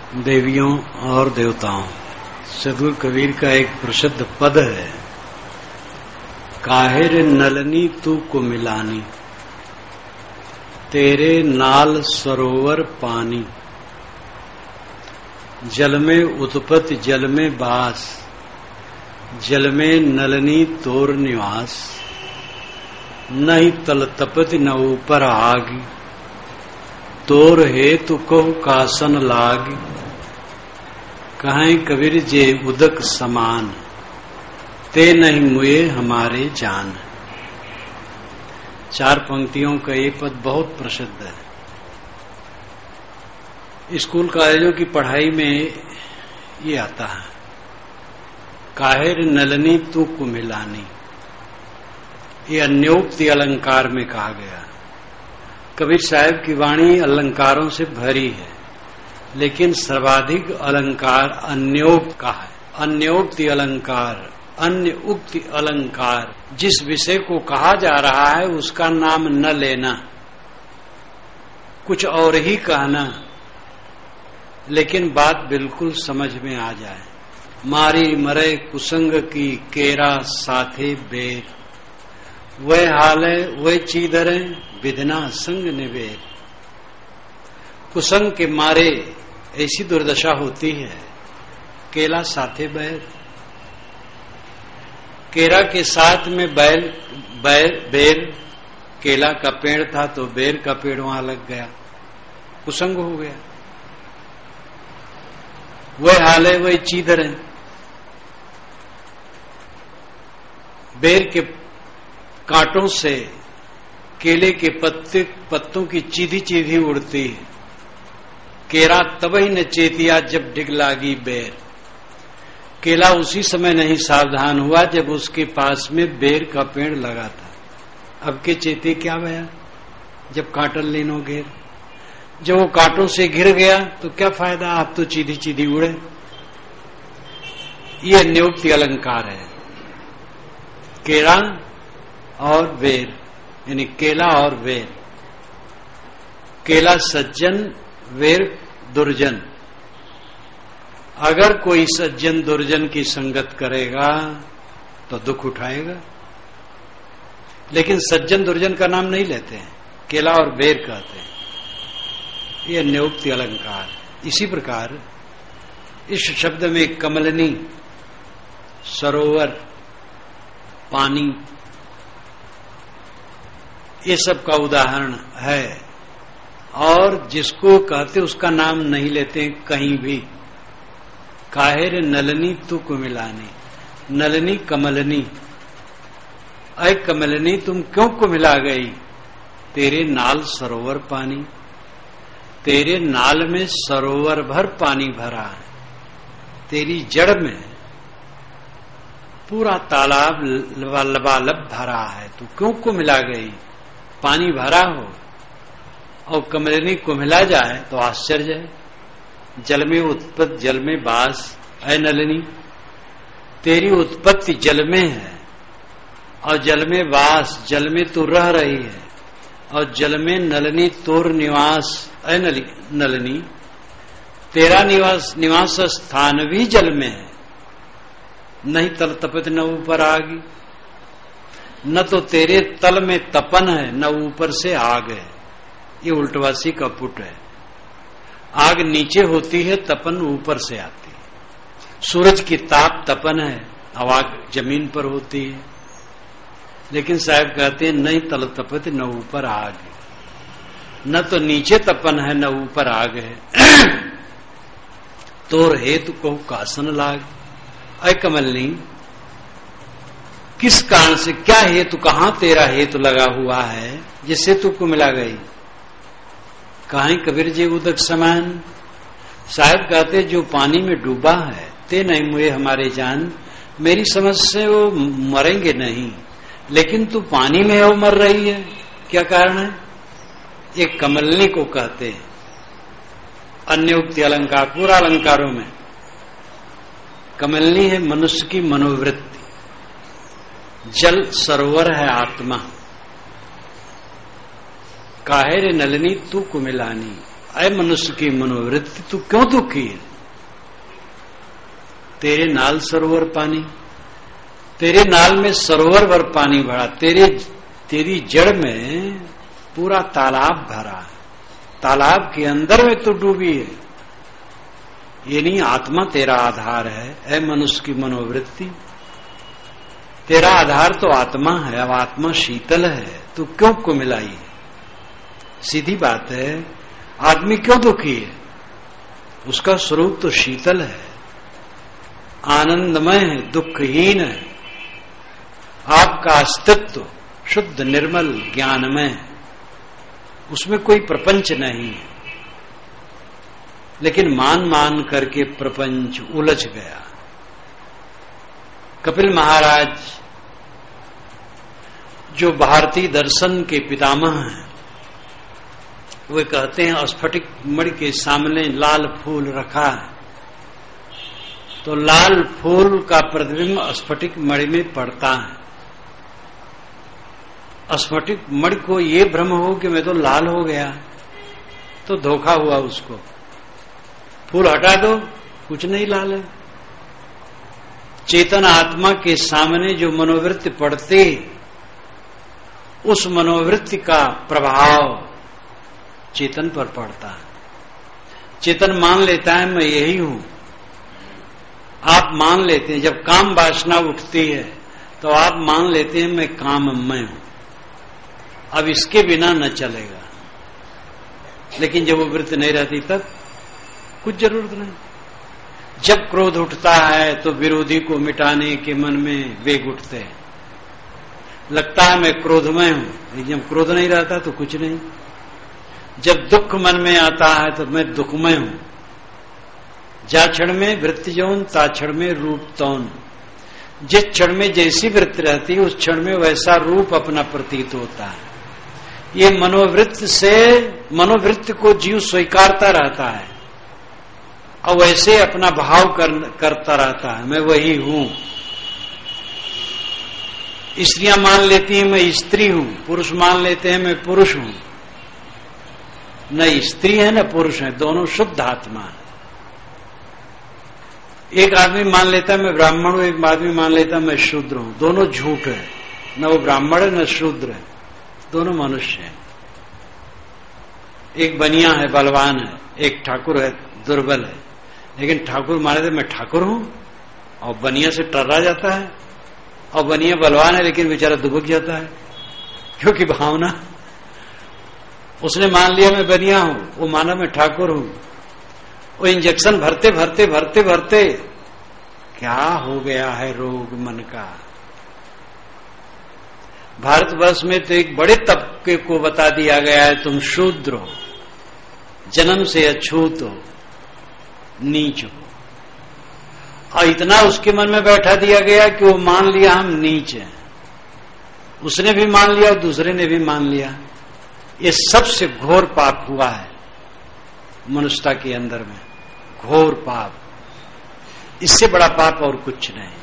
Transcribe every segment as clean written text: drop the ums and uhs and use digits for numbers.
देवियों और देवताओं। सदगुरु कबीर का एक प्रसिद्ध पद है, काहिर नलनी तू को मिलानी, तेरे नाल सरोवर पानी, जल में उत्पत्ति जल में बास, जल में नलनी तोर निवास, नहीं तल तपति न ऊपर आगी, तोर हेतु कहु कासन लागी, कहें कबीर जे उदक समान, ते नहीं मुए हमारे जान। 4 पंक्तियों का ये पद बहुत प्रसिद्ध है। स्कूल कॉलेजों की पढ़ाई में ये आता है, काहिर नलनी तू को मिलानी। ये अन्योक्ति अलंकार में कहा गया। कबीर साहब की वाणी अलंकारों से भरी है, लेकिन सर्वाधिक अलंकार अन्योक्त का है। अन्योक्ति अलंकार, अन्य उक्ति अलंकार, जिस विषय को कहा जा रहा है उसका नाम न लेना, कुछ और ही कहना, लेकिन बात बिल्कुल समझ में आ जाए। मारी मरे कुसंग की केरा साथे बेर, वह हाल है वह चीदरे विधना संग निवेर। कुसंग के मारे ऐसी दुर्दशा होती है, केला साथे बैर, केरा के साथ में बेर, केला का पेड़ था तो बेर का पेड़ वहां लग गया, कुसंग हो गया। वह हाल है वह चीदर है। बेर के कांटों से केले के पत्तों की चीधी चीधी उड़ती है। केरा तब ही न चेतिया जब डिग लागी बेर। केला उसी समय नहीं सावधान हुआ जब उसके पास में बेर का पेड़ लगा था। अब के चेते क्या भया जब कांटल लीनो घेर। जब वो कांटों से घिर गया तो क्या फायदा, आप तो चीधी चीधी उड़े। ये अन्योक्ति अलंकार है। केरा और बेर यानी केला और बेर। केला सज्जन, वेर दुर्जन। अगर कोई सज्जन दुर्जन की संगत करेगा तो दुख उठाएगा, लेकिन सज्जन दुर्जन का नाम नहीं लेते हैं, केला और बेर कहते हैं। ये अन्योक्ति अलंकार। इसी प्रकार इस शब्द में कमलनी, सरोवर, पानी, ये सब का उदाहरण है। और जिसको कहते उसका नाम नहीं लेते कहीं भी। काहिर नलनी तू को मिलानी, नलनी कमलनी, अय कमलनी तुम क्यों को मिला गई, तेरे नाल सरोवर पानी। तेरे नाल में सरोवर भर पानी भरा है, तेरी जड़ में पूरा तालाब लबालब भरा है, तू क्यों को मिला गई। पानी भरा हो और कमलनी को मिला जाए तो आश्चर्य है। जल में उत्पत्ति जल में बास, ऐ नलिनी तेरी उत्पत्ति जल में है और जल में वास, जल में तू रह रही है, और जल में नलिनी तोर निवास, ऐ नलिनी तेरा निवास स्थान भी जल में है। नहीं तल तपित न ऊपर आगी, न तो तेरे तल में तपन है न ऊपर से आग है। ये उल्टवासी का पुट है। आग नीचे होती है, तपन ऊपर से आती है। सूरज की ताप तपन है, अब आग जमीन पर होती है। लेकिन साहब कहते हैं नहीं तल तपित न ऊपर आग है, न तो नीचे तपन है न ऊपर आग है। तोर हेतु को कासन लाग, अय कमलनी किस कारण से, क्या हेतु, कहां तेरा हेतु लगा हुआ है जिससे तू को मिला गई। कहीं कबीर जी उदक समान। साहब कहते जो पानी में डूबा है, ते नहीं मुए हमारे जान। मेरी समझ से वो मरेंगे नहीं, लेकिन तू पानी में है वो मर रही है, क्या कारण है। एक कमलनी को कहते हैं। अन्योक्ति अलंकार, पूरा अलंकारों में कमलनी है मनुष्य की मनोवृत्ति। जल सरोवर है आत्मा। काहे रे नलिनी तू को मिलानी, अय मनुष्य की मनोवृत्ति तू क्यों दुखी है? तेरे नाल सरोवर पानी, तेरे नाल में सरोवर भर पानी भरा, तेरी जड़ में पूरा तालाब भरा, तालाब के अंदर में तू डूबी है। ये नहीं आत्मा तेरा आधार है। ऐ मनुष्य की मनोवृत्ति, तेरा आधार तो आत्मा है। अब आत्मा शीतल है, तू क्यों कुमिलाई है? सीधी बात है, आदमी क्यों दुखी है? उसका स्वरूप तो शीतल है, आनंदमय है, दुखहीन है। आपका अस्तित्व शुद्ध निर्मल ज्ञानमय है, उसमें कोई प्रपंच नहीं है। लेकिन मान मान करके प्रपंच उलझ गया। कपिल महाराज जो भारतीय दर्शन के पितामह हैं, वे कहते हैं स्फटिक मणि के सामने लाल फूल रखा है, तो लाल फूल का प्रतिबिंब स्फटिक मणि में पड़ता है। स्फटिक मणि को ये भ्रम हो कि मैं तो लाल हो गया, तो धोखा हुआ उसको। फूल हटा दो, कुछ नहीं लाल है। चेतन आत्मा के सामने जो मनोवृत्ति पड़ती, उस मनोवृत्ति का प्रभाव चेतन पर पड़ता है। चेतन मान लेता है मैं यही हूं। आप मान लेते हैं, जब काम वासना उठती है तो आप मान लेते हैं मैं काममय हूं, अब इसके बिना न चलेगा। लेकिन जब वो वृत्ति नहीं रहती तब कुछ जरूरत नहीं। जब क्रोध उठता है तो विरोधी को मिटाने के मन में वेग उठते हैं, लगता है मैं क्रोधमय हूं, लेकिन जब क्रोध नहीं रहता तो कुछ नहीं। जब दुख मन में आता है तो मैं दुखमय हूं। जा क्षण में वृत्ति जौन, ता क्षण में रूप तौन। जिस क्षण में जैसी वृत्ति रहती है उस क्षण में वैसा रूप अपना प्रतीत होता है। ये मनोवृत्ति को जीव स्वीकारता रहता है और वैसे अपना भाव करता रहता है, मैं वही हूं। स्त्रियां मान लेती हैं मैं स्त्री हूं, पुरुष मान लेते हैं मैं पुरुष हूं। न स्त्री है न पुरुष है, दोनों शुद्ध आत्मा है। एक आदमी मान लेता है मैं ब्राह्मण हूं, एक आदमी मान लेता है मैं शूद्र हूं। दोनों झूठ है, न वो ब्राह्मण है न शूद्र है, दोनों मनुष्य हैं। एक बनिया है बलवान है, एक ठाकुर है दुर्बल है। लेकिन ठाकुर माने तो मैं ठाकुर हूं, और बनिया से टर्रा जाता है। और बनिया बलवान है लेकिन बेचारा दुबक जाता है, क्योंकि भावना, उसने मान लिया मैं बनिया हूं, वो माना मैं ठाकुर हूं। वो इंजेक्शन भरते भरते भरते भरते क्या हो गया है रोग मन का। भारतवर्ष में तो एक बड़े तबके को बता दिया गया है तुम शूद्र हो, जन्म से अछूत हो, नीच हो। और इतना उसके मन में बैठा दिया गया कि वो मान लिया हम नीच हैं। उसने भी मान लिया और दूसरे ने भी मान लिया। ये सबसे घोर पाप हुआ है मनुष्यता के अंदर में, घोर पाप। इससे बड़ा पाप और कुछ नहीं।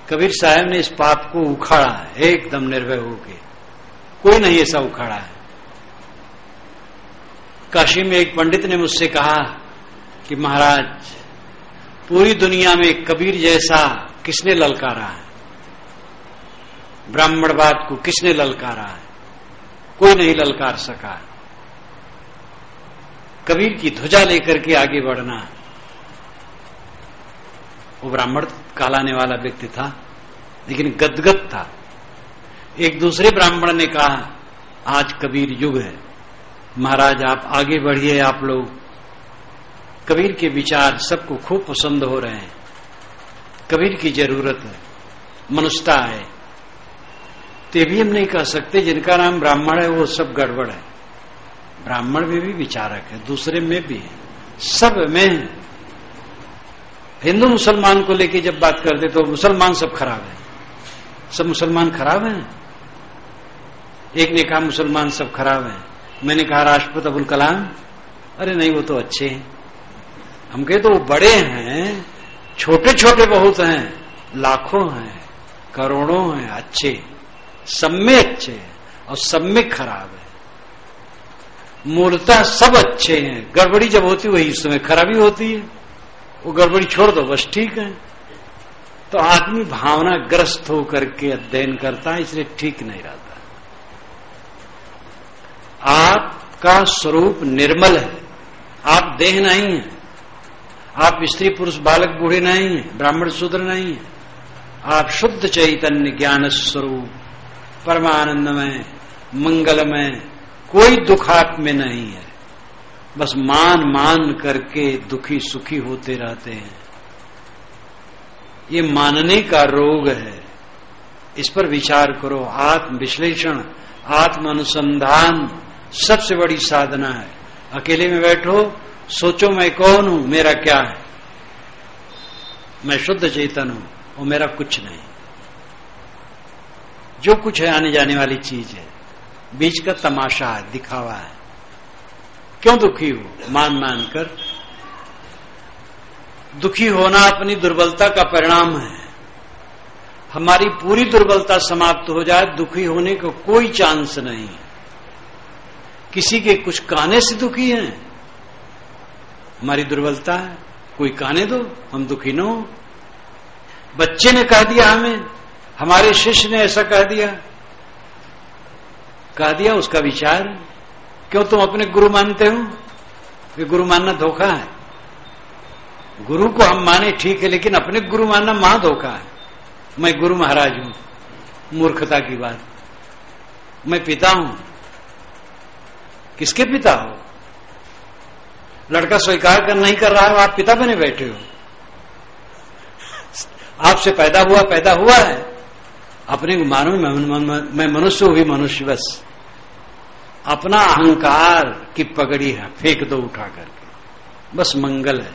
कबीर साहब ने इस पाप को उखाड़ा है एकदम निर्भय होके, कोई नहीं ऐसा उखाड़ा है। काशी में एक पंडित ने मुझसे कहा कि महाराज पूरी दुनिया में कबीर जैसा किसने ललकारा है, ब्राह्मणवाद को किसने ललकारा है? कोई नहीं ललकार सका। कबीर की ध्वजा लेकर के आगे बढ़ना। वो ब्राह्मण कहलाने वाला व्यक्ति था लेकिन गदगद था। एक दूसरे ब्राह्मण ने कहा आज कबीर युग है, महाराज आप आगे बढ़िए। आप लोग कबीर के विचार सबको खूब पसंद हो रहे हैं, कबीर की जरूरत है, मनुष्यता है। ते भी हम नहीं कह सकते जिनका नाम ब्राह्मण है वो सब गड़बड़ है। ब्राह्मण में भी विचारक है, दूसरे में भी है, सब में है। हिंदू मुसलमान को लेके जब बात करते तो मुसलमान सब खराब है, सब मुसलमान खराब हैं। एक ने कहा मुसलमान सब खराब हैं, मैंने कहा राष्ट्रपति अब्दुल कलाम, अरे नहीं वो तो अच्छे हैं। हम कहे तो वो बड़े हैं, छोटे छोटे बहुत हैं, लाखों हैं, करोड़ों हैं, अच्छे, सब में अच्छे और सब में खराब है। मूलतः सब अच्छे हैं, गड़बड़ी जब होती वही उस समय खराबी होती है, वो गड़बड़ी छोड़ दो बस ठीक है। तो आदमी भावनाग्रस्त होकर के अध्ययन करता है, इसलिए ठीक नहीं रहता। आपका स्वरूप निर्मल है, आप देह नहीं है, आप स्त्री पुरुष बालक बूढ़े नहीं है, ब्राह्मण शूद्र नहीं है, आप शुद्ध चैतन्य ज्ञान स्वरूप परमानंदमय मंगलमय, कोई दुख आप में नहीं है। बस मान मान करके दुखी सुखी होते रहते हैं। ये मानने का रोग है, इस पर विचार करो। आत्म विश्लेषण, आत्म अनुसंधान सबसे बड़ी साधना है। अकेले में बैठो, सोचो मैं कौन हूं, मेरा क्या है। मैं शुद्ध चेतन हूं और मेरा कुछ नहीं। जो कुछ है आने जाने वाली चीज है, बीच का तमाशा है, दिखावा है। क्यों दुखी हो मान मान कर? दुखी होना अपनी दुर्बलता का परिणाम है। हमारी पूरी दुर्बलता समाप्त हो जाए, दुखी होने का कोई चांस नहीं। किसी के कुछ कहने से दुखी हैं, हमारी दुर्बलता है, कोई कहने दो हम दुखी न हो। बच्चे ने कह दिया हमें, हमारे शिष्य ने ऐसा कह दिया उसका विचार। क्यों तुम अपने गुरु मानते हो? ये गुरु मानना धोखा है। गुरु को हम माने ठीक है, लेकिन अपने गुरु मानना महा धोखा है। मैं गुरु महाराज हूं, मूर्खता की बात। मैं पिता हूं, किसके पिता हो? लड़का स्वीकार कर नहीं कर रहा है, आप पिता बने बैठे हो। आपसे पैदा हुआ है, अपने को मानो मैं मनुष्य हूं, भी मनुष्य। बस अपना अहंकार की पगड़ी है, फेंक दो उठा करके, बस मंगल है।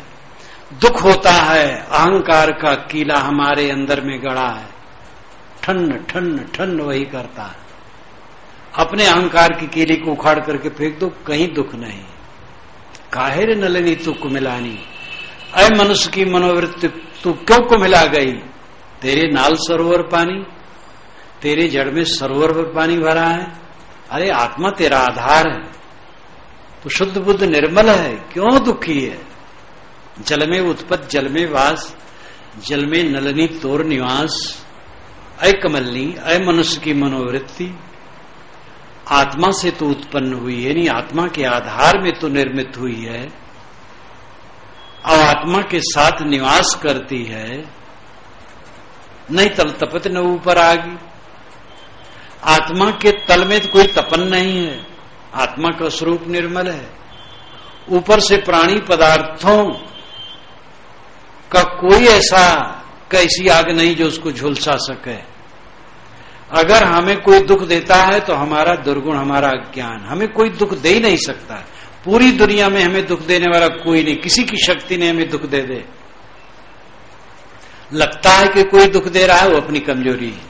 दुख होता है, अहंकार का कीला हमारे अंदर में गड़ा है, ठन ठन ठन वही करता है। अपने अहंकार की कीली को उखाड़ करके फेंक दो, कहीं दुख नहीं। काहे रे नलिनी तू कुमिलानी, अय मनुष्य की मनोवृत्ति तू क्यों कुमिला गई? तेरे नाल सरोवर पानी, तेरे जड़ में सरोवर में पानी भरा है। अरे आत्मा तेरा आधार है, तो शुद्ध बुद्ध निर्मल है, क्यों दुखी है? जल में उत्पत्त जल में वास, जल में नलनी तोर निवास। अय कमलनी, अय मनुष्य की मनोवृत्ति आत्मा से तो उत्पन्न हुई है, नहीं आत्मा के आधार में तो निर्मित हुई है और आत्मा के साथ निवास करती है। नहीं तल तपत न ऊपर आगी। आत्मा के तल में तो कोई तपन नहीं है, आत्मा का स्वरूप निर्मल है। ऊपर से प्राणी पदार्थों का कोई कैसी आग नहीं जो उसको झुलसा सके। अगर हमें कोई दुख देता है तो हमारा दुर्गुण, हमारा अज्ञान। हमें कोई दुख दे ही नहीं सकता। पूरी दुनिया में हमें दुख देने वाला कोई नहीं, किसी की शक्ति ने हमें दुख दे दे। लगता है कि कोई दुख दे रहा है, वो अपनी कमजोरी है।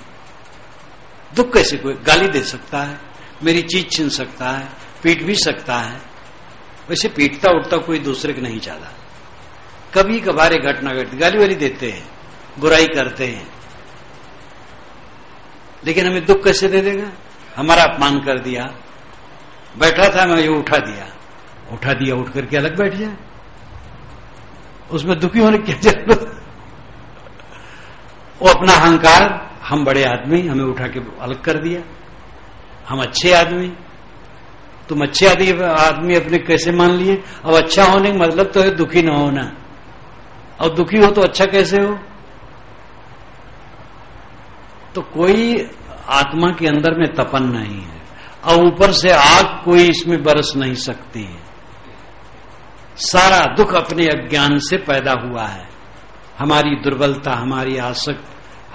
दुख कैसे कोई गाली दे सकता है, मेरी चीज छीन सकता है, पीट भी सकता है। वैसे पीटता उठता कोई दूसरे को नहीं चाहता। कभी कभार घटना घटती, गाली वाली देते हैं, बुराई करते हैं, लेकिन हमें दुख कैसे दे देगा? हमारा अपमान कर दिया, बैठा था मैं ये उठा दिया, उठ करके अलग बैठ जाए, उसमें दुखी होने की क्या जरूरत? वो अपना अहंकार, हम बड़े आदमी, हमें उठा के अलग कर दिया। हम अच्छे आदमी, तुम अच्छे आदमी अपने कैसे मान लिए? अब अच्छा होने का मतलब तो है दुखी न होना, और दुखी हो तो अच्छा कैसे हो? तो कोई आत्मा के अंदर में तपन नहीं है, और ऊपर से आग कोई इसमें बरस नहीं सकती है। सारा दुख अपने अज्ञान से पैदा हुआ है। हमारी दुर्बलता, हमारी आसक्त,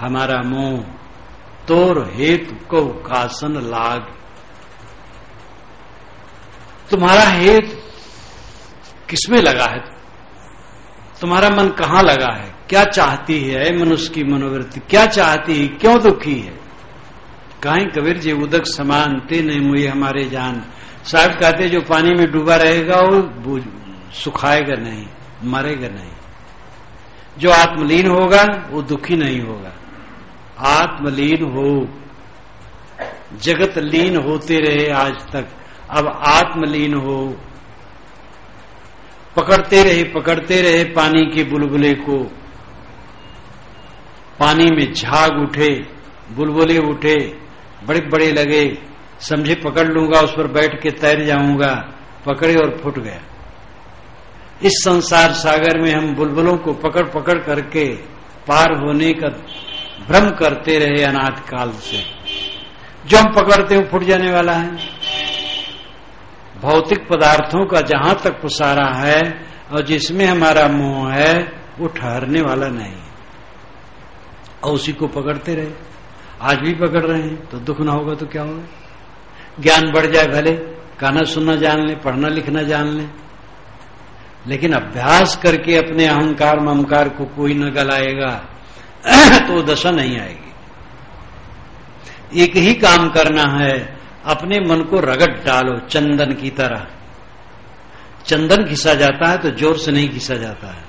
हमारा मोह। तोर हेतु को कासन लाग। तुम्हारा हेतु किसमें लगा है? तुम्हारा मन कहां लगा है? क्या चाहती है मनुष्य की मनोवृत्ति? क्या चाहती है? क्यों दुखी है? काहे कबीर जी उदक समान ते नहीं मुझे हमारे जान। साहब कहते जो पानी में डूबा रहेगा वो सुखाएगा नहीं, मरेगा नहीं। जो आत्मलीन होगा वो दुखी नहीं होगा। आत्मलीन हो, जगत लीन होते रहे आज तक। अब आत्मलीन हो, पकड़ते रहे पानी के बुलबुले को, पानी में झाग उठे, बुलबुले उठे, बड़े बड़े लगे, समझे पकड़ लूंगा, उस पर बैठ के तैर जाऊंगा, पकड़े और फुट गया। इस संसार सागर में हम बुलबुलों को पकड़ पकड़ करके पार होने का भ्रम करते रहे अनाथ काल से। जो हम पकड़ते हैं फुट जाने वाला है। भौतिक पदार्थों का जहां तक पुसारा है और जिसमें हमारा मोह है वो ठहरने वाला नहीं, और उसी को पकड़ते रहे। आज भी पकड़ रहे हैं तो दुख ना होगा तो क्या होगा? ज्ञान बढ़ जाए, भले गाना सुनना जान ले, पढ़ना लिखना जान ले, लेकिन अभ्यास करके अपने अहंकार ममकार को कोई न गलाएगा तो दशा नहीं आएगी। एक ही काम करना है, अपने मन को रगड़ डालो चंदन की तरह। चंदन घिसा जाता है तो जोर से नहीं घिसा जाता है,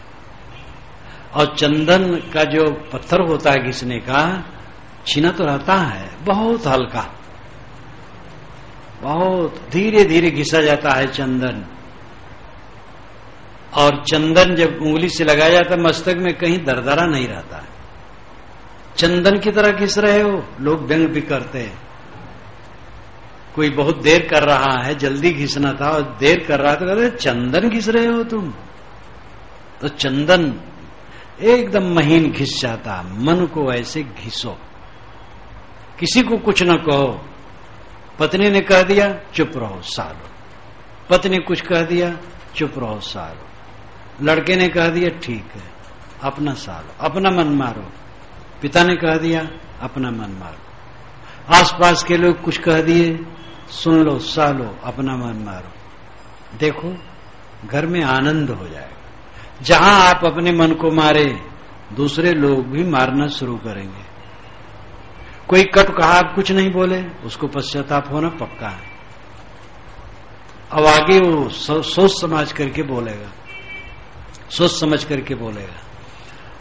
और चंदन का जो पत्थर होता है घिसने का, छीना तो रहता है बहुत हल्का, बहुत धीरे धीरे घिसा जाता है चंदन। और चंदन जब उंगली से लगाया जाता है मस्तक में, कहीं दरदरा नहीं रहता है। चंदन की तरह घिस रहे हो, लोग व्यंग भी करते हैं। कोई बहुत देर कर रहा है, जल्दी घिसना था और देर कर रहा है तो कहते चंदन घिस रहे हो तुम। तो चंदन एकदम महीन घिस जाता। मन को ऐसे घिसो, किसी को कुछ न कहो। पत्नी ने कह दिया चुप रहो सालो, पत्नी कुछ कह दिया चुप रहो सालो, लड़के ने कह दिया ठीक है अपना सालो, अपना मन मारो। पिता ने कह दिया अपना मन मारो। आसपास के लोग कुछ कह दिए, सुन लो सालो, अपना मन मारो। देखो घर में आनंद हो जाएगा। जहां आप अपने मन को मारे, दूसरे लोग भी मारना शुरू करेंगे। कोई कट कहा, आप कुछ नहीं बोले, उसको पश्चाताप होना पक्का है। अब आगे वो सोच समझ करके बोलेगा, सोच समझ करके बोलेगा।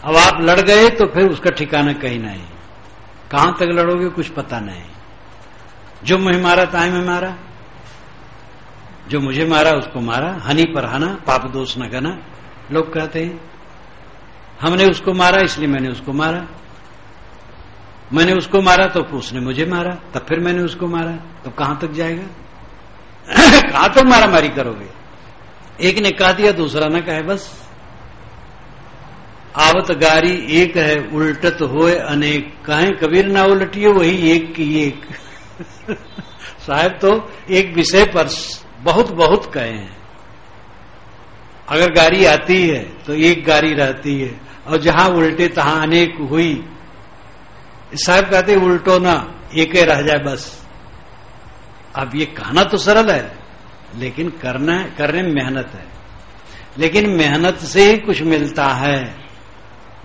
अब आप लड़ गए तो फिर उसका ठिकाना कहीं नहीं, कहां तक लड़ोगे कुछ पता नहीं। जो मुझे मारा ताई में मारा, जो मुझे मारा उसको मारा, हनी पर हना, पाप दोष न गना। लोग कहते हैं हमने उसको मारा इसलिए मैंने उसको मारा, मैंने उसको मारा तो उसने मुझे मारा, तब फिर मैंने उसको मारा। तो कहां तक जाएगा? कहां तक मारा मारी करोगे? एक ने कह दिया दूसरा न कहे, बस। आवत गारी एक है, उल्टत होए अनेक, कहें कबीर ना उलटियो वही एक की एक। साहब तो एक विषय पर बहुत बहुत कहे हैं। अगर गारी आती है तो एक गारी रहती है, और जहां उल्टे तहां अनेक हुई। साहब कहते उल्टो ना, एक ही रह जाए बस। अब ये कहना तो सरल है, लेकिन करने में मेहनत है। लेकिन मेहनत से ही कुछ मिलता है।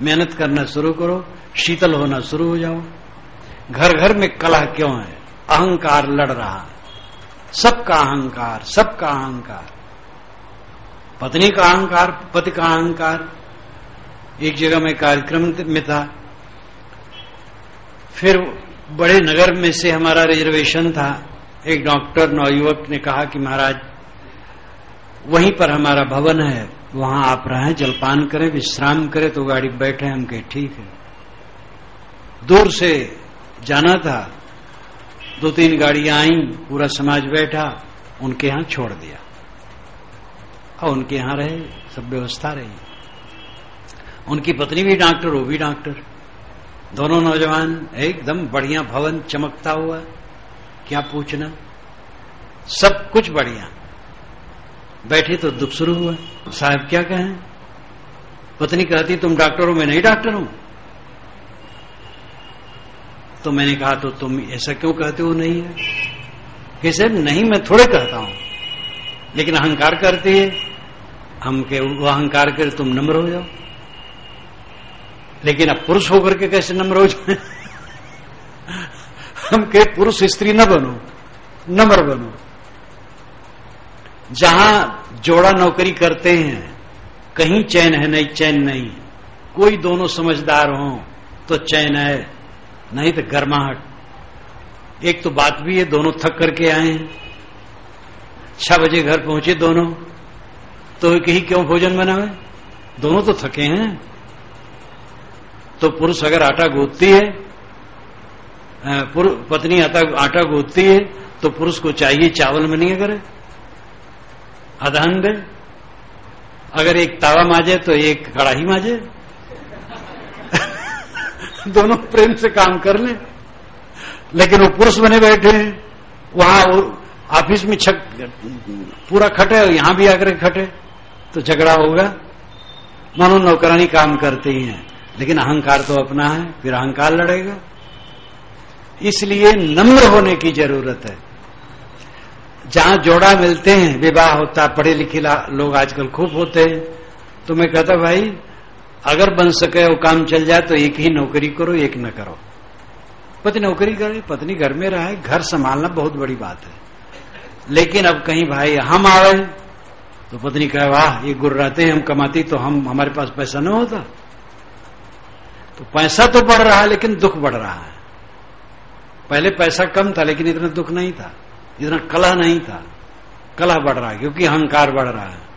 मेहनत करना शुरू करो, शीतल होना शुरू हो जाओ। घर घर में कलह क्यों है? अहंकार लड़ रहा है, सबका अहंकार, सबका अहंकार। पत्नी का अहंकार, पति का अहंकार। एक जगह में कार्यक्रम में था, फिर बड़े नगर में से हमारा रिजर्वेशन था। एक डॉक्टर नवयुवक ने कहा कि महाराज वहीं पर हमारा भवन है, वहां आप रहें, जलपान करें, विश्राम करें, तो गाड़ी बैठे। हम कहे ठीक है। दूर से जाना था, 2-3 गाड़ियां आईं, पूरा समाज बैठा, उनके यहां छोड़ दिया और उनके यहां रहे, सब व्यवस्था रही। उनकी पत्नी भी डॉक्टर, वो भी डॉक्टर, दोनों नौजवान, एकदम बढ़िया भवन चमकता हुआ, क्या पूछना, सब कुछ बढ़िया। बैठे तो दुख शुरू हुआ। साहब क्या कहें? पत्नी कहती तुम डॉक्टर हो, मैं नहीं डॉक्टर हूं। तो मैंने कहा तो तुम ऐसा क्यों कहते हो? नहीं है कैसे? नहीं, मैं थोड़े कहता हूं, लेकिन अहंकार करती है। हम के वो अहंकार करे तुम नम्र हो जाओ, लेकिन अब पुरुष होकर के कैसे नम्र हो जाए? हम के पुरुष स्त्री न बनो, नम्र बनो। जहां जोड़ा नौकरी करते हैं, कहीं चैन है नहीं, चैन नहीं। कोई दोनों समझदार हो तो चैन है, नहीं तो गर्माहट। एक तो बात भी है, दोनों थक करके आए हैं, 6 बजे घर पहुंचे दोनों, तो कहीं क्यों भोजन बनावे, दोनों तो थके हैं। तो पुरुष अगर आटा गूंथती है, पत्नी आटा गूंथती है, तो पुरुष को चाहिए चावल में नहीं करे, अदहन दे। अगर एक तावा माजे तो एक कड़ाही माजे दोनों प्रेम से काम कर ले। लेकिन वो पुरुष बने बैठे हैं, वहां ऑफिस में पूरा खटे और यहां भी आकर खटे, तो झगड़ा होगा। मानो नौकरानी काम करते ही हैं, लेकिन अहंकार तो अपना है, फिर अहंकार लड़ेगा। इसलिए नम्र होने की जरूरत है। जहां जोड़ा मिलते हैं, विवाह होता, पढ़े लिखे लोग आजकल खूब होते हैं, तो मैं कहता भाई अगर बन सके वो काम चल जाए तो एक ही नौकरी करो, एक न करो। पति नौकरी करे, पत्नी घर में रहे, घर संभालना बहुत बड़ी बात है। लेकिन अब कहीं भाई हम आवे तो पत्नी कहे वाह ये गुर्राते हैं, हम कमाती तो हमारे पास पैसा न होता। तो पैसा तो बढ़ रहा है लेकिन दुख बढ़ रहा है। पहले पैसा कम था लेकिन इतना दुख नहीं था, इतना कलह नहीं था। कलह बढ़ रहा है क्योंकि अहंकार बढ़ रहा है।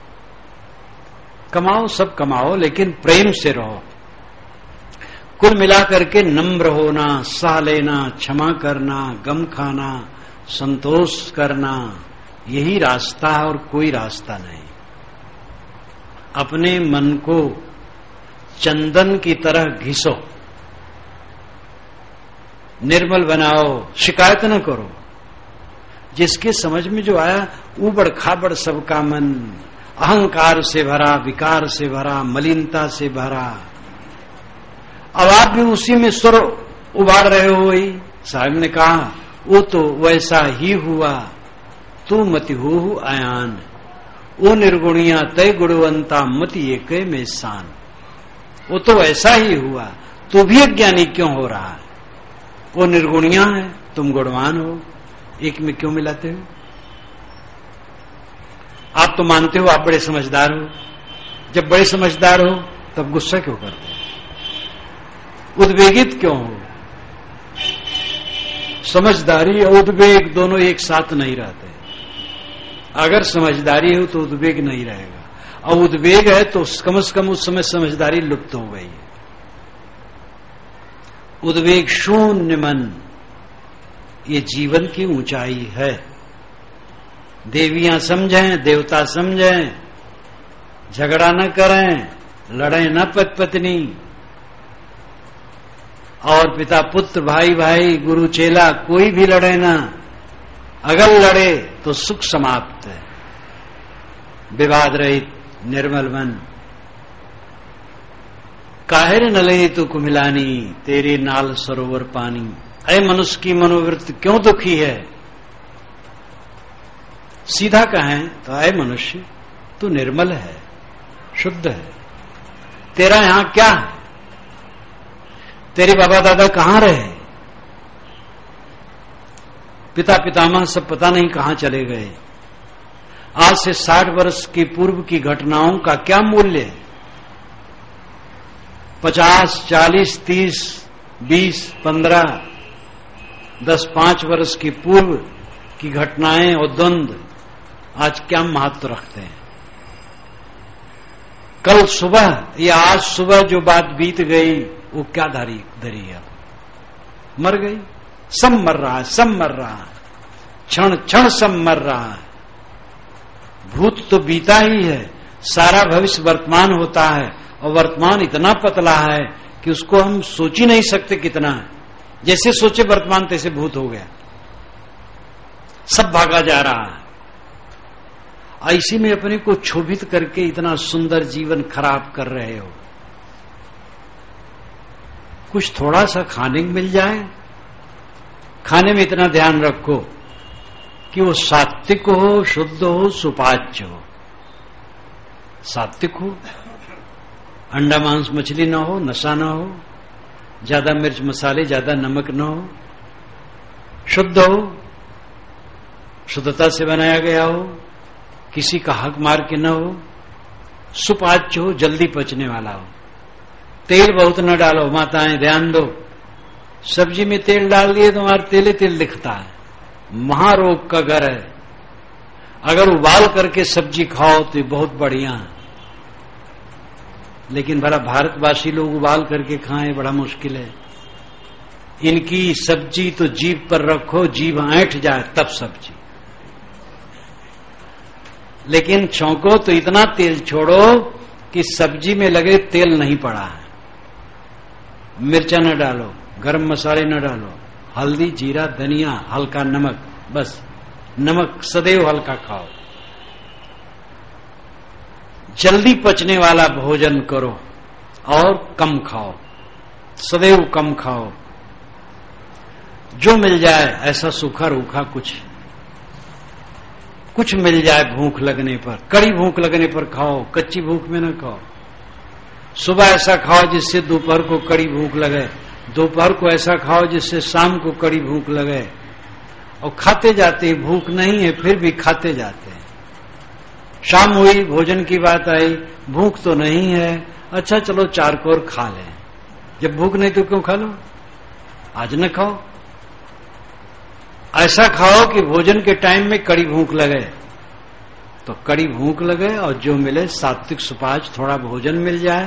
कमाओ, सब कमाओ, लेकिन प्रेम से रहो। कुल मिलाकर के नम्र होना, सह लेना, क्षमा करना, गम खाना, संतोष करना, यही रास्ता है और कोई रास्ता नहीं। अपने मन को चंदन की तरह घिसो, निर्मल बनाओ, शिकायत न करो। जिसके समझ में जो आया ऊबड़ खाबड़ सबका मन, अहंकार से भरा, विकार से भरा, मलिनता से भरा। अब आप भी उसी में स्वर उबार रहे हो। वही साहब ने कहा वो तो वैसा ही हुआ, तू मति हो आयान। वो निर्गुणिया तय गुणवंता मति एक में शान। वो तो ऐसा ही हुआ, तू भी अज्ञानी क्यों हो रहा है? वो निर्गुणिया है, तुम गुणवान हो, एक में क्यों मिलाते हो? आप तो मानते हो आप बड़े समझदार हो। जब बड़े समझदार हो तब गुस्सा क्यों करते हो? उद्वेगित क्यों हो? समझदारी और उद्वेग दोनों एक साथ नहीं रहते। अगर समझदारी हो तो उद्वेग नहीं रहेगा, और उद्वेग है तो कम से कम उस समय समझदारी लुप्त हो गई। उद्वेग शून्य मन, ये जीवन की ऊंचाई है। देवियां समझें, देवता समझें, झगड़ा न करें, लड़ें न पत्नी, और पिता पुत्र, भाई भाई, गुरु चेला, कोई भी लड़े ना। अगर लड़े तो सुख समाप्त है। विवाद रहित निर्मल मन। काहिर नले तू कुमिलानी, तेरे नाल सरोवर पानी। अय मनुष्य की मनोवृत्ति क्यों दुखी है? सीधा कहें तो अय मनुष्य तू निर्मल है, शुद्ध है। तेरा यहां क्या है? तेरे बाबा दादा कहां रहे? पिता पितामह सब पता नहीं कहां चले गए। आज से 60 वर्ष की पूर्व की घटनाओं का क्या मूल्य है? 50, 40, 30, 20, 15, 10, 5 वर्ष की पूर्व की घटनाएं और द्वंद्व आज क्या महत्व रखते हैं? कल सुबह या आज सुबह जो बात बीत गई वो क्या धरी है? मर गई। सब मर रहा है, सब मर रहा है, क्षण क्षण सब मर रहा है। भूत तो बीता ही है, सारा भविष्य वर्तमान होता है, और वर्तमान इतना पतला है कि उसको हम सोच ही नहीं सकते कितना है। जैसे सोचे वर्तमान तैसे भूत हो गया, सब भागा जा रहा है। इसी में अपने को क्षोभित करके इतना सुंदर जीवन खराब कर रहे हो। कुछ थोड़ा सा खाने को मिल जाए, खाने में इतना ध्यान रखो कि वो सात्विक हो, शुद्ध हो, सुपाच्य हो। सात्विक हो, अंडा मांस मछली ना हो, नशा ना हो, ज्यादा मिर्च मसाले, ज्यादा नमक ना हो, शुद्ध हो, शुद्धता से बनाया गया हो, किसी का हक मार के न हो, सुपाच्य हो, जल्दी पचने वाला हो। तेल बहुत न डालो, माताएं ध्यान दो। सब्जी में तेल डाल दिए तो हमारा तेल ही तेल दिखता है, महारोग का घर है। अगर उबाल करके सब्जी खाओ तो ये बहुत बढ़िया है, लेकिन भला भारतवासी लोग उबाल करके खाएं बड़ा मुश्किल है। इनकी सब्जी तो जीभ पर रखो, जीभ ऐंठ जाए तब सब्जी, लेकिन छौंको तो इतना तेल छोड़ो कि सब्जी में लगे तेल नहीं पड़ा है। मिर्चा न डालो, गरम मसाले न डालो, हल्दी, जीरा, धनिया, हल्का नमक, बस नमक सदैव हल्का खाओ। जल्दी पचने वाला भोजन करो और कम खाओ, सदैव कम खाओ। जो मिल जाए ऐसा सूखा रूखा कुछ मिल जाए भूख लगने पर, कड़ी भूख लगने पर खाओ, कच्ची भूख में न खाओ। सुबह ऐसा खाओ जिससे दोपहर को कड़ी भूख लगे, दोपहर को ऐसा खाओ जिससे शाम को कड़ी भूख लगे, और खाते जाते हैं। भूख नहीं है फिर भी खाते जाते हैं। शाम हुई, भोजन की बात आई, भूख तो नहीं है, अच्छा चलो 4 कोर खा लें। जब भूख नहीं तो क्यों खा लो, आज न खाओ। ऐसा खाओ कि भोजन के टाइम में कड़ी भूख लगे, तो कड़ी भूख लगे और जो मिले सात्विक सुपाच्य, थोड़ा भोजन मिल जाए,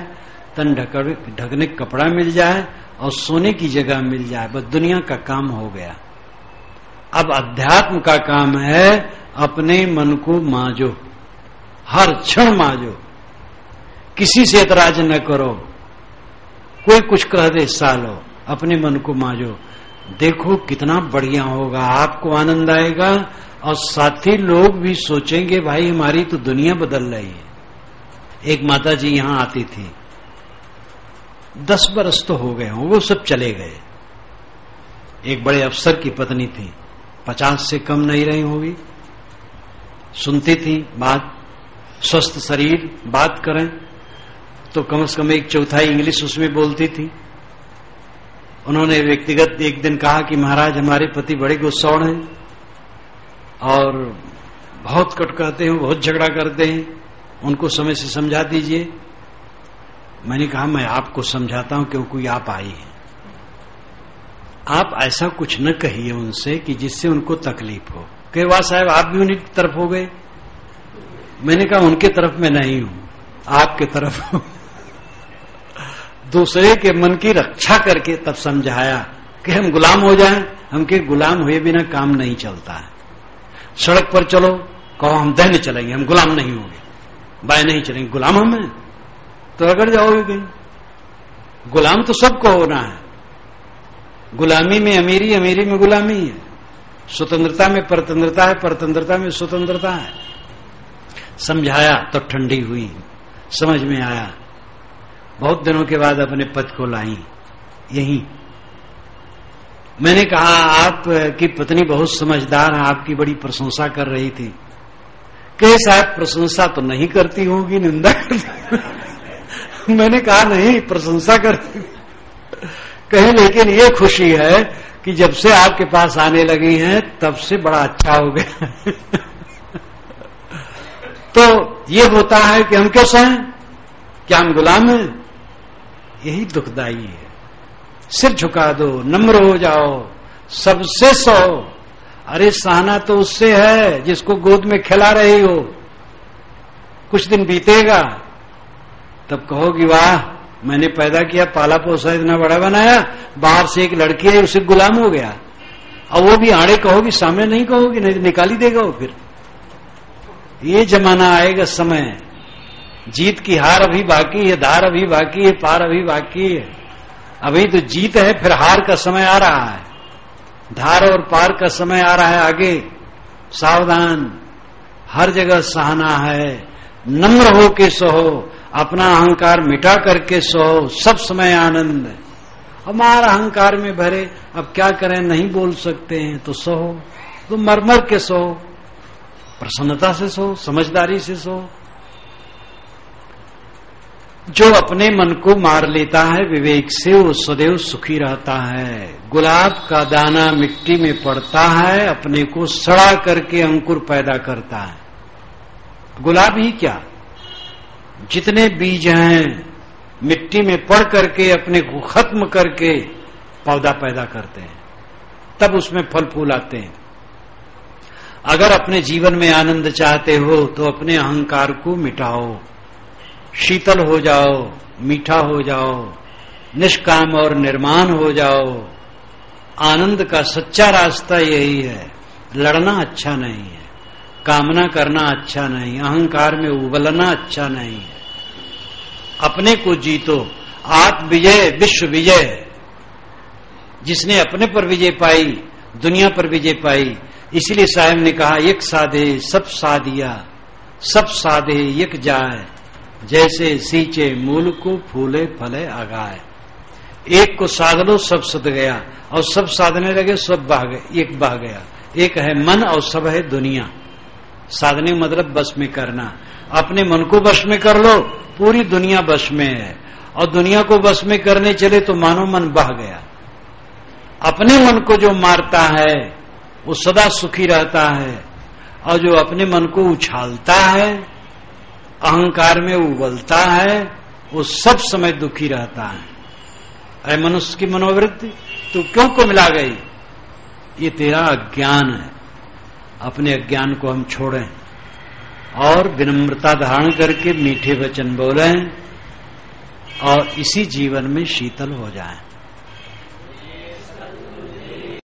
तन ढकने कपड़ा मिल जाए और सोने की जगह मिल जाए, बस दुनिया का काम हो गया। अब अध्यात्म का काम है अपने मन को मांजो, हर क्षण मांजो, किसी से एतराज न करो, कोई कुछ कह दे सालो, अपने मन को मांजो। देखो कितना बढ़िया होगा, आपको आनंद आएगा और साथी लोग भी सोचेंगे भाई हमारी तो दुनिया बदल रही है। एक माता जी यहां आती थी, 10 बरस तो हो गए हों, वो सब चले गए। एक बड़े अफसर की पत्नी थी, 50 से कम नहीं रही होगी, सुनती थी बात, स्वस्थ शरीर, बात करें तो कम से कम 1/4 इंग्लिश उसमें बोलती थी। उन्होंने व्यक्तिगत एक दिन कहा कि महाराज हमारे पति बड़े गुस्सौड़ हैं और बहुत कटकाते हैं, बहुत झगड़ा करते हैं, उनको समय से समझा दीजिए। मैंने कहा मैं आपको समझाता हूं क्योंकि आप आई हैं, आप ऐसा कुछ न कहिए उनसे कि जिससे उनको तकलीफ हो। कहे वाह साहब आप भी उन्हीं की तरफ हो गए। मैंने कहा उनके तरफ में नहीं हूं, आपके तरफ हूं। दूसरे के मन की रक्षा करके तब समझाया कि हम गुलाम हो जाएं, हमके गुलाम हुए बिना काम नहीं चलता है। सड़क पर चलो, कहो हम दाहिने चलेंगे, हम गुलाम नहीं होंगे, बाएं नहीं चलेंगे, गुलाम हम हैं तो अगर जाओगे कहीं। गुलाम तो सबको होना है, गुलामी में अमीरी, अमीरी में गुलामी है, स्वतंत्रता में परतंत्रता है, परतंत्रता में स्वतंत्रता है। समझाया तो ठंडी हुई, समझ में आया। बहुत दिनों के बाद अपने पद को लाई यही। मैंने कहा आपकी पत्नी बहुत समझदार है, आपकी बड़ी प्रशंसा कर रही थी। कहे साहब प्रशंसा तो नहीं करती होगी, निंदा करती। मैंने कहा नहीं प्रशंसा करती। कहे लेकिन ये खुशी है कि जब से आपके पास आने लगी हैं तब से बड़ा अच्छा हो गया। तो ये होता है कि हम क्यों सहें, क्या हम गुलाम हैं? यही दुखदाई है। सिर झुका दो, नम्र हो जाओ, सबसे सहो। अरे सहना तो उससे है जिसको गोद में खिला रही हो। कुछ दिन बीतेगा तब कहोगी वाह मैंने पैदा किया, पाला पोसा, इतना बड़ा बनाया, बाहर से एक लड़की है उसे गुलाम हो गया। और वो भी आड़े कहोगी, सामने नहीं कहोगी, नहीं निकाली देगा वो। फिर ये जमाना आएगा समय, जीत की हार अभी बाकी है, धार अभी बाकी है, पार अभी बाकी है। अभी तो जीत है, फिर हार का समय आ रहा है, धार और पार का समय आ रहा है आगे। सावधान, हर जगह सहना है, नम्र हो के सहो, अपना अहंकार मिटा करके सहो, सब समय आनंद है। हमारा अहंकार में भरे, अब क्या करें, नहीं बोल सकते हैं तो सहो, तो मर के सहो, प्रसन्नता से सो, समझदारी से सो। जो अपने मन को मार लेता है विवेक से वो सदैव सुखी रहता है। गुलाब का दाना मिट्टी में पड़ता है, अपने को सड़ा करके अंकुर पैदा करता है। गुलाब ही क्या, जितने बीज हैं मिट्टी में पड़ करके अपने को खत्म करके पौधा पैदा करते हैं, तब उसमें फल फूल आते हैं। अगर अपने जीवन में आनंद चाहते हो तो अपने अहंकार को मिटाओ, शीतल हो जाओ, मीठा हो जाओ, निष्काम और निर्माण हो जाओ। आनंद का सच्चा रास्ता यही है। लड़ना अच्छा नहीं है, कामना करना अच्छा नहीं, अहंकार में उबलना अच्छा नहीं है। अपने को जीतो। आत्म विजय विश्व विजय। जिसने अपने पर विजय पाई, दुनिया पर विजय पाई। इसलिए साहब ने कहा, एक साधे सब साधिया, सब साधे एक जाए, जैसे सींचे मूल को फूले फले आगाए। एक को साध लो, सब सद गया, और सब साधने लगे, सब बह गए, एक बह गया। एक है मन और सब है दुनिया। साधने मतलब बस में करना। अपने मन को बस में कर लो, पूरी दुनिया बस में है। और दुनिया को बस में करने चले तो मानो मन बह गया। अपने मन को जो मारता है वो सदा सुखी रहता है, और जो अपने मन को उछालता है, अहंकार में उबलता है, वो सब समय दुखी रहता है। अरे मनुष्य की मनोवृत्ति तू क्यों को मिला गई? ये तेरा अज्ञान है। अपने अज्ञान को हम छोड़ें और विनम्रता धारण करके मीठे वचन बोलें और इसी जीवन में शीतल हो जाएं।